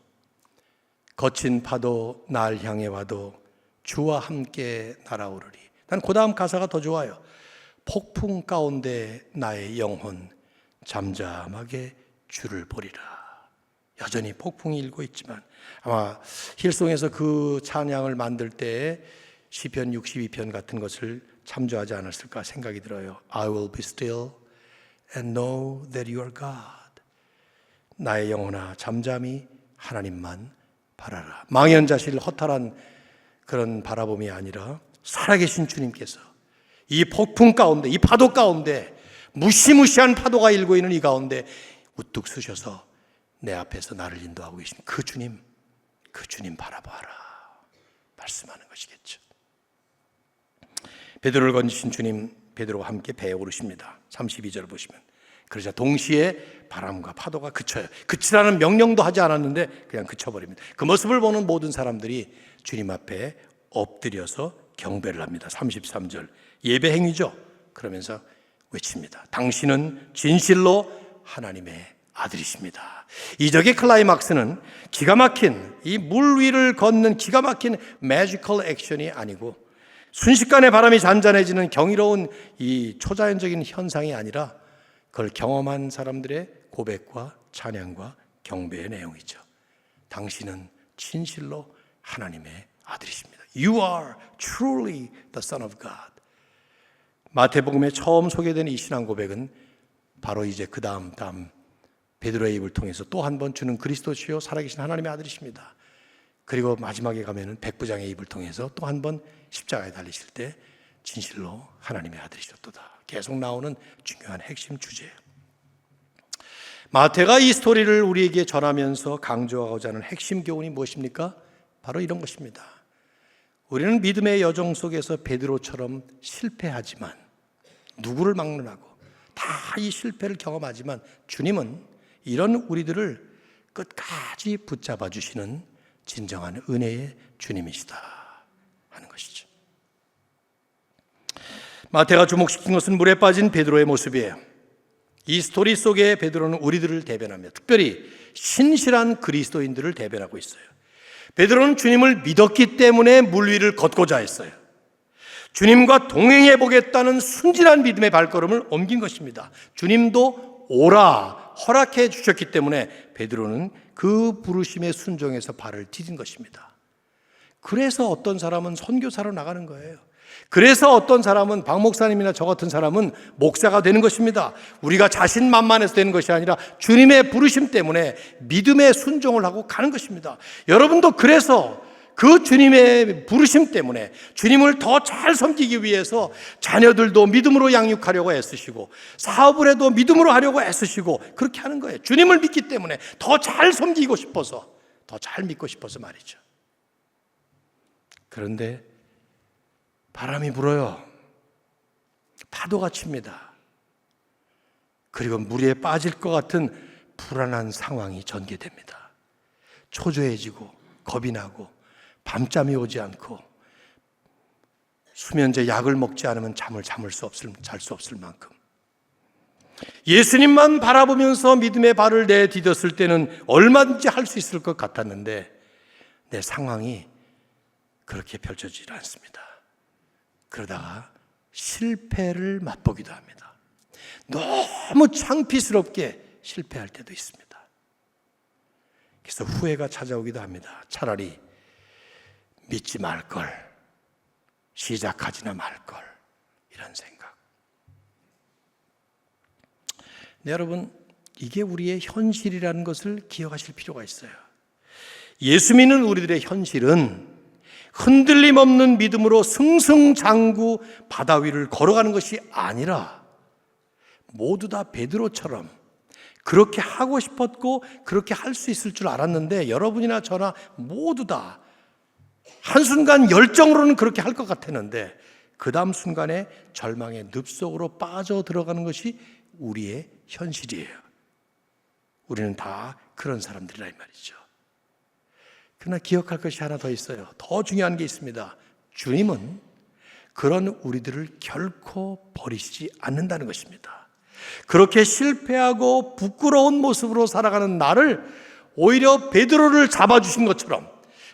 Speaker 1: 거친 파도 날 향해 와도 주와 함께 날아오르리. 난 그 다음 가사가 더 좋아요. 폭풍 가운데 나의 영혼 잠잠하게 주를 보리라. 여전히 폭풍이 일고 있지만, 아마 힐송에서 그 찬양을 만들 때 시편 62편 같은 것을 참조하지 않았을까 생각이 들어요. I will be still and know that you are God. 나의 영혼아 잠잠히 하나님만 바라라. 망연자실 허탈한 그런 바라봄이 아니라 살아계신 주님께서 이 폭풍 가운데, 이 파도 가운데, 무시무시한 파도가 일고 있는 이 가운데 우뚝 서셔서 내 앞에서 나를 인도하고 계신 그 주님 바라봐라 말씀하는 것이겠죠. 베드로를 건지신 주님, 베드로와 함께 배에 오르십니다. 32절 보시면, 그러자 동시에 바람과 파도가 그쳐요. 그치라는 명령도 하지 않았는데 그냥 그쳐버립니다. 그 모습을 보는 모든 사람들이 주님 앞에 엎드려서 경배를 합니다. 33절, 예배 행위죠. 그러면서 외칩니다. 당신은 진실로 하나님의 아들이십니다. 이적의 클라이막스는 기가 막힌, 이 물 위를 걷는 기가 막힌 매지컬 액션이 아니고, 순식간에 바람이 잔잔해지는 경이로운 이 초자연적인 현상이 아니라 그걸 경험한 사람들의 고백과 찬양과 경배의 내용이죠. 당신은 진실로 하나님의 아들이십니다. You are truly the Son of God. 마태복음에 처음 소개된 이 신앙 고백은 바로 이제 그 다음 베드로의 입을 통해서 또 한 번 주는 그리스도시요 살아계신 하나님의 아들이십니다. 그리고 마지막에 가면은 백부장의 입을 통해서 또 한 번 십자가에 달리실 때 진실로 하나님의 아들이셨도다. 계속 나오는 중요한 핵심 주제예요. 마태가 이 스토리를 우리에게 전하면서 강조하고자 하는 핵심 교훈이 무엇입니까? 바로 이런 것입니다. 우리는 믿음의 여정 속에서 베드로처럼 실패하지만, 누구를 막론하고 다 이 실패를 경험하지만, 주님은 이런 우리들을 끝까지 붙잡아 주시는 진정한 은혜의 주님이시다 하는 것이죠. 마태가 주목시킨 것은 물에 빠진 베드로의 모습이에요. 이 스토리 속에 베드로는 우리들을 대변합니다. 특별히 신실한 그리스도인들을 대변하고 있어요. 베드로는 주님을 믿었기 때문에 물 위를 걷고자 했어요. 주님과 동행해 보겠다는 순진한 믿음의 발걸음을 옮긴 것입니다. 주님도 오라 허락해 주셨기 때문에 베드로는 그 부르심에 순종해서 발을 디딘 것입니다. 그래서 어떤 사람은 선교사로 나가는 거예요. 그래서 어떤 사람은 박 목사님이나 저 같은 사람은 목사가 되는 것입니다. 우리가 자신만만해서 되는 것이 아니라 주님의 부르심 때문에 믿음의 순종을 하고 가는 것입니다. 여러분도 그래서 그 주님의 부르심 때문에 주님을 더 잘 섬기기 위해서 자녀들도 믿음으로 양육하려고 애쓰시고, 사업을 해도 믿음으로 하려고 애쓰시고, 그렇게 하는 거예요. 주님을 믿기 때문에 더 잘 섬기고 싶어서, 더 잘 믿고 싶어서 말이죠. 그런데 바람이 불어요. 파도가 칩니다. 그리고 물에 빠질 것 같은 불안한 상황이 전개됩니다. 초조해지고 겁이 나고 밤잠이 오지 않고 수면제 약을 먹지 않으면 잘 수 없을 만큼 예수님만 바라보면서 믿음의 발을 내디뎠을 때는 얼마든지 할 수 있을 것 같았는데 내 상황이 그렇게 펼쳐지지 않습니다. 그러다가 실패를 맛보기도 합니다. 너무 창피스럽게 실패할 때도 있습니다. 그래서 후회가 찾아오기도 합니다. 차라리 믿지 말걸, 시작하지나 말걸, 이런 생각. 네, 여러분, 이게 우리의 현실이라는 것을 기억하실 필요가 있어요. 예수 믿는 우리들의 현실은 흔들림 없는 믿음으로 승승장구 바다 위를 걸어가는 것이 아니라 모두 다 베드로처럼 그렇게 하고 싶었고 그렇게 할 수 있을 줄 알았는데, 여러분이나 저나 모두 다 한순간 열정으로는 그렇게 할 것 같았는데 그 다음 순간에 절망의 늪속으로 빠져 들어가는 것이 우리의 현실이에요. 우리는 다 그런 사람들이라 이 말이죠. 그러나 기억할 것이 하나 더 있어요. 더 중요한 게 있습니다. 주님은 그런 우리들을 결코 버리시지 않는다는 것입니다. 그렇게 실패하고 부끄러운 모습으로 살아가는 나를 오히려 베드로를 잡아주신 것처럼,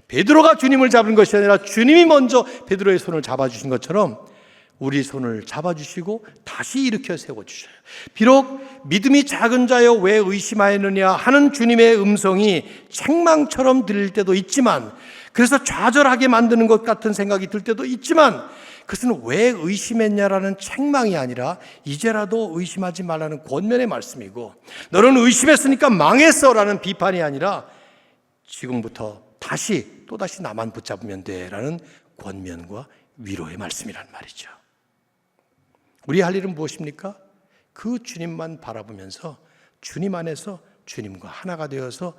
Speaker 1: 베드로가 주님을 잡은 것이 아니라 주님이 먼저 베드로의 손을 잡아주신 것처럼 우리 손을 잡아주시고 다시 일으켜 세워주셔요. 비록 믿음이 작은 자여 왜 의심하였느냐 하는 주님의 음성이 책망처럼 들릴 때도 있지만, 그래서 좌절하게 만드는 것 같은 생각이 들 때도 있지만, 그것은 왜 의심했냐라는 책망이 아니라 이제라도 의심하지 말라는 권면의 말씀이고, 너는 의심했으니까 망했어라는 비판이 아니라 지금부터 또다시 나만 붙잡으면 돼라는 권면과 위로의 말씀이란 말이죠. 우리 할 일은 무엇입니까? 그 주님만 바라보면서 주님 안에서 주님과 하나가 되어서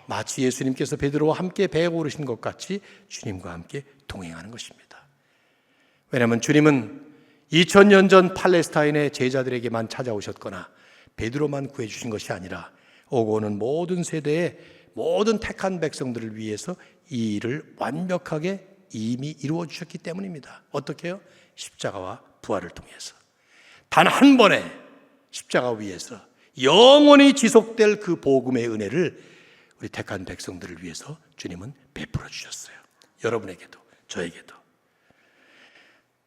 Speaker 1: 마치 예수님께서 베드로와 함께 배에 오르신 것 같이 주님과 함께 동행하는 것입니다. 왜냐하면 주님은 2000년 전 팔레스타인의 제자들에게만 찾아오셨거나 베드로만 구해주신 것이 아니라 오고 오는 모든 세대의 모든 택한 백성들을 위해서 이 일을 완벽하게 이미 이루어 주셨기 때문입니다. 어떻게 해요? 십자가와 부활을 통해서 단 한 번의 십자가 위에서 영원히 지속될 그 복음의 은혜를 우리 택한 백성들을 위해서 주님은 베풀어 주셨어요. 여러분에게도 저에게도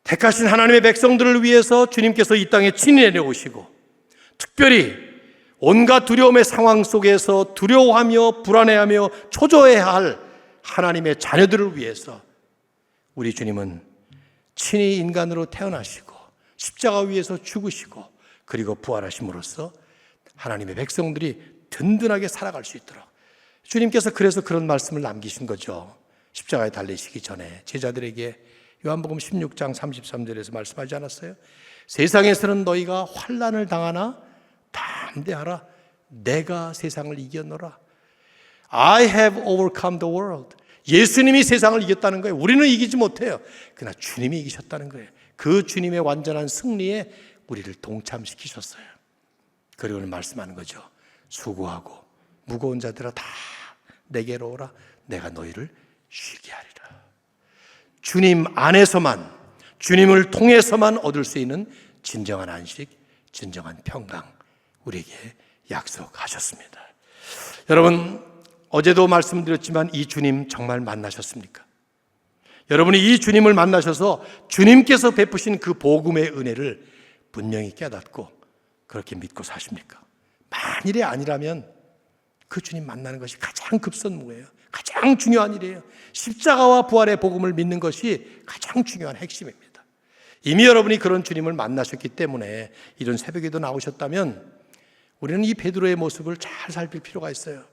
Speaker 1: 택하신 하나님의 백성들을 위해서 주님께서 이 땅에 친히 내려오시고, 특별히 온갖 두려움의 상황 속에서 두려워하며 불안해하며 초조해야 할 하나님의 자녀들을 위해서 우리 주님은 친히 인간으로 태어나시고 십자가 위에서 죽으시고 그리고 부활하심으로써 하나님의 백성들이 든든하게 살아갈 수 있도록 주님께서 그래서 그런 말씀을 남기신 거죠. 십자가에 달리시기 전에 제자들에게 요한복음 16장 33절에서 말씀하지 않았어요? 세상에서는 너희가 환난을 당하나 담대하라. 내가 세상을 이겼노라. I have overcome the world. 예수님이 세상을 이겼다는 거예요. 우리는 이기지 못해요. 그러나 주님이 이기셨다는 거예요. 그 주님의 완전한 승리에 우리를 동참시키셨어요. 그리고는 말씀하는 거죠. 수고하고 무거운 자들아 다 내게로 오라. 내가 너희를 쉬게 하리라. 주님 안에서만, 주님을 통해서만 얻을 수 있는 진정한 안식, 진정한 평강 우리에게 약속하셨습니다. 여러분, 어제도 말씀드렸지만 이 주님 정말 만나셨습니까? 여러분이 이 주님을 만나셔서 주님께서 베푸신 그 복음의 은혜를 분명히 깨닫고 그렇게 믿고 사십니까? 만일에 아니라면 그 주님 만나는 것이 가장 급선무예요. 가장 중요한 일이에요. 십자가와 부활의 복음을 믿는 것이 가장 중요한 핵심입니다. 이미 여러분이 그런 주님을 만나셨기 때문에 이런 새벽에도 나오셨다면 우리는 이 베드로의 모습을 잘 살필 필요가 있어요.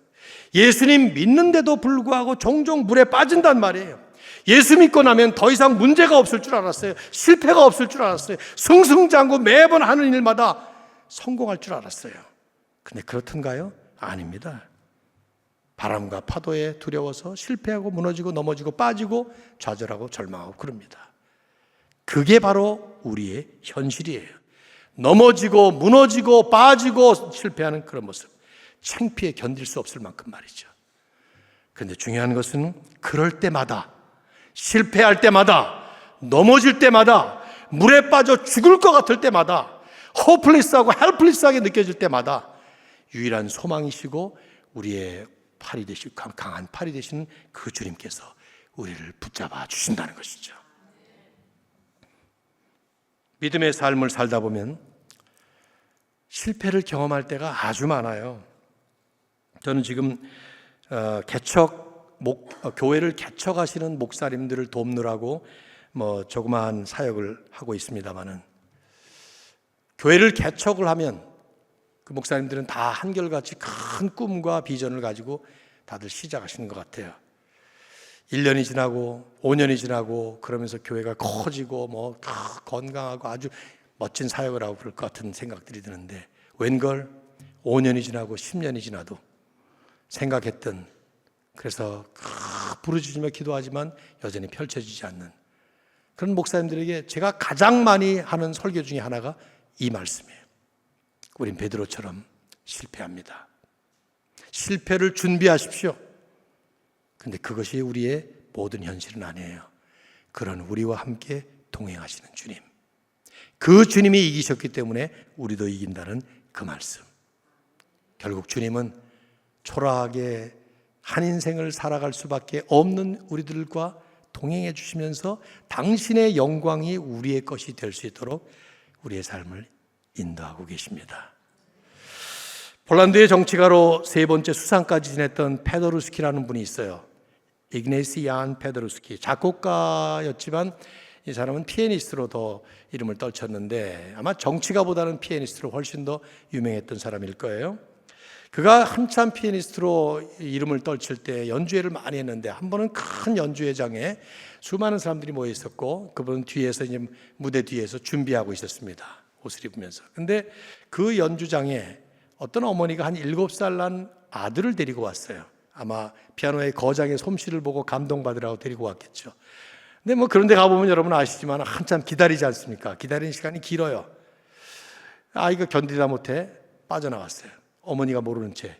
Speaker 1: 예수님 믿는데도 불구하고 종종 물에 빠진단 말이에요. 예수 믿고 나면 더 이상 문제가 없을 줄 알았어요. 실패가 없을 줄 알았어요. 승승장구 매번 하는 일마다 성공할 줄 알았어요. 근데 그렇던가요? 아닙니다. 바람과 파도에 두려워서 실패하고 무너지고 넘어지고 빠지고 좌절하고 절망하고 그럽니다. 그게 바로 우리의 현실이에요. 넘어지고 무너지고 빠지고 실패하는 그런 모습, 창피해 견딜 수 없을 만큼 말이죠. 그런데 중요한 것은 그럴 때마다, 실패할 때마다, 넘어질 때마다, 물에 빠져 죽을 것 같을 때마다, 호플리스하고 헬플리스하게 느껴질 때마다 유일한 소망이시고 우리의 팔이 되시고 강한 팔이 되시는 그 주님께서 우리를 붙잡아 주신다는 것이죠. 믿음의 삶을 살다 보면 실패를 경험할 때가 아주 많아요. 저는 지금 교회를 개척하시는 목사님들을 돕느라고 조그마한 사역을 하고 있습니다만은, 교회를 개척을 하면 그 목사님들은 다 한결같이 큰 꿈과 비전을 가지고 다들 시작하시는 것 같아요. 1년이 지나고 5년이 지나고 그러면서 교회가 커지고 건강하고 아주 멋진 사역을 하고 그럴 것 같은 생각들이 드는데, 웬걸 5년이 지나고 10년이 지나도 생각했던, 그래서 부르짖으며 기도하지만 여전히 펼쳐지지 않는 그런 목사님들에게 제가 가장 많이 하는 설교 중에 하나가 이 말씀이에요. 우린 베드로처럼 실패합니다. 실패를 준비하십시오. 근데 그것이 우리의 모든 현실은 아니에요. 그런 우리와 함께 동행하시는 주님, 그 주님이 이기셨기 때문에 우리도 이긴다는 그 말씀. 결국 주님은 초라하게 한 인생을 살아갈 수밖에 없는 우리들과 동행해 주시면서 당신의 영광이 우리의 것이 될 수 있도록 우리의 삶을 인도하고 계십니다. 폴란드의 정치가로 3번째 수상까지 지냈던 페더루스키라는 분이 있어요. 이그네시 얀 페더루스키. 작곡가였지만 이 사람은 피아니스트로 더 이름을 떨쳤는데 아마 정치가보다는 피아니스트로 훨씬 더 유명했던 사람일 거예요. 그가 한참 피아니스트로 이름을 떨칠 때 연주회를 많이 했는데, 한 번은 큰 연주회장에 수많은 사람들이 모여 있었고 그분은 뒤에서 이제 무대 뒤에서 준비하고 있었습니다. 옷을 입으면서. 근데 그 연주장에 어떤 어머니가 한 7살 난 아들을 데리고 왔어요. 아마 피아노의 거장의 솜씨를 보고 감동받으라고 데리고 왔겠죠. 근데 그런데 가보면 여러분 아시지만 한참 기다리지 않습니까? 기다리는 시간이 길어요. 아이가 견디다 못해 빠져나갔어요. 어머니가 모르는 채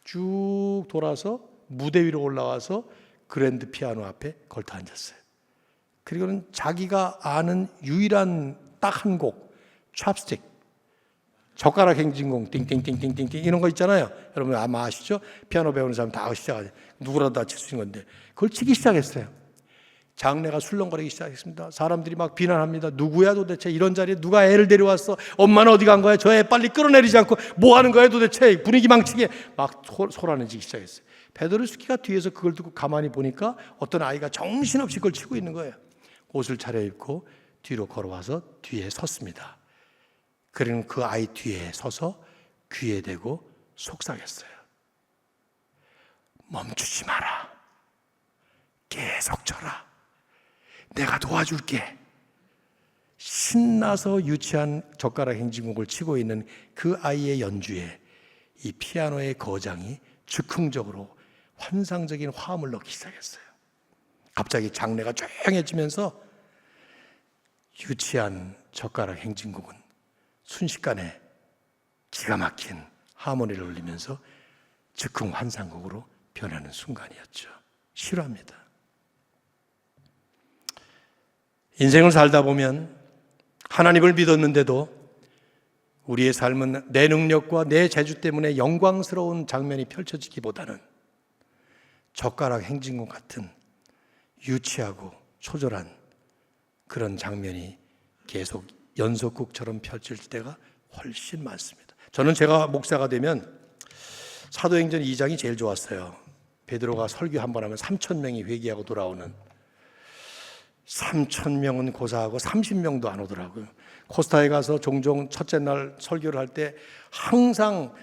Speaker 1: 쭉 돌아서 무대 위로 올라와서 그랜드 피아노 앞에 걸터 앉았어요. 그리고는 자기가 아는 유일한 딱 한 곡, 찹스틱, 젓가락 행진곡, 띵띵띵띵띵띵 이런 거 있잖아요. 여러분 아마 아시죠? 피아노 배우는 사람 다 아시죠? 누구라도 다 칠 수 있는 건데 그걸 치기 시작했어요. 장례가 술렁거리기 시작했습니다. 사람들이 막 비난합니다. 누구야 도대체, 이런 자리에 누가 애를 데려왔어? 엄마는 어디 간 거야? 저 애 빨리 끌어내리지 않고 뭐 하는 거야 도대체? 분위기 망치게 막 소란해지기 시작했어요. 페더루스키가 뒤에서 그걸 듣고 가만히 보니까 어떤 아이가 정신없이 그걸 치고 있는 거예요. 옷을 차려입고 뒤로 걸어와서 뒤에 섰습니다. 그리고 그 아이 뒤에 서서 귀에 대고 속삭였어요. 멈추지 마라. 계속 쳐라. 내가 도와줄게. 신나서 유치한 젓가락 행진곡을 치고 있는 그 아이의 연주에 이 피아노의 거장이 즉흥적으로 환상적인 화음을 넣기 시작했어요. 갑자기 장내가 조용해지면서 유치한 젓가락 행진곡은 순식간에 기가 막힌 하모니를 울리면서 즉흥 환상곡으로 변하는 순간이었죠. 싫어합니다. 인생을 살다 보면 하나님을 믿었는데도 우리의 삶은 내 능력과 내 재주 때문에 영광스러운 장면이 펼쳐지기보다는 젓가락 행진곡 같은 유치하고 초절한 그런 장면이 계속 연속극처럼 펼쳐질 때가 훨씬 많습니다. 저는 제가 목사가 되면 사도행전 2장이 제일 좋았어요. 베드로가 설교 한 번 하면 3,000명이 회개하고 돌아오는, 3,000명은 고사하고 30명도 안 오더라고요. 코스타에 가서 종종 첫째 날 설교를 할 때 항상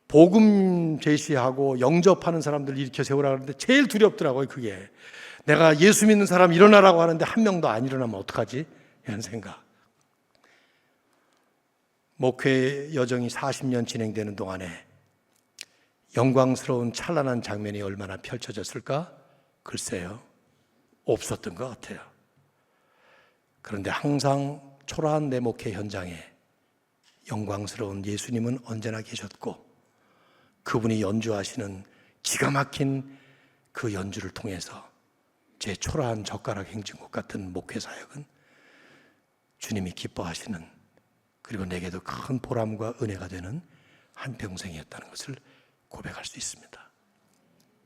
Speaker 1: 복음 제시하고 영접하는 사람들 일으켜 세우라고 하는데 제일 두렵더라고요. 그게 내가 예수 믿는 사람 일어나라고 하는데 한 명도 안 일어나면 어떡하지? 이런 생각. 목회 여정이 40년 진행되는 동안에 영광스러운 찬란한 장면이 얼마나 펼쳐졌을까? 글쎄요, 없었던 것 같아요. 그런데 항상 초라한 내 목회 현장에 영광스러운 예수님은 언제나 계셨고, 그분이 연주하시는 기가 막힌 그 연주를 통해서 제 초라한 젓가락 행진곡 같은 목회 사역은 주님이 기뻐하시는, 그리고 내게도 큰 보람과 은혜가 되는 한평생이었다는 것을 고백할 수 있습니다.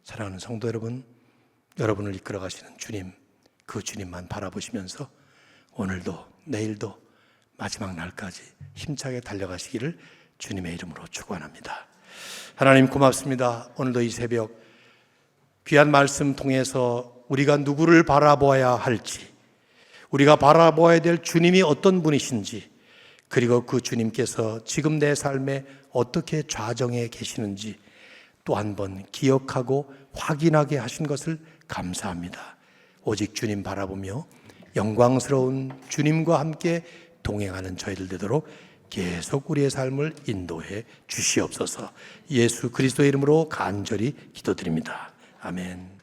Speaker 1: 사랑하는 성도 여러분, 여러분을 이끌어 가시는 주님, 그 주님만 바라보시면서 오늘도 내일도 마지막 날까지 힘차게 달려가시기를 주님의 이름으로 축원합니다. 하나님 고맙습니다. 오늘도 이 새벽 귀한 말씀 통해서 우리가 누구를 바라보아야 할지, 우리가 바라보아야 될 주님이 어떤 분이신지, 그리고 그 주님께서 지금 내 삶에 어떻게 좌정해 계시는지 또 한 번 기억하고 확인하게 하신 것을 감사합니다. 오직 주님 바라보며 영광스러운 주님과 함께 동행하는 저희들 되도록 계속 우리의 삶을 인도해 주시옵소서. 예수 그리스도의 이름으로 간절히 기도드립니다. 아멘.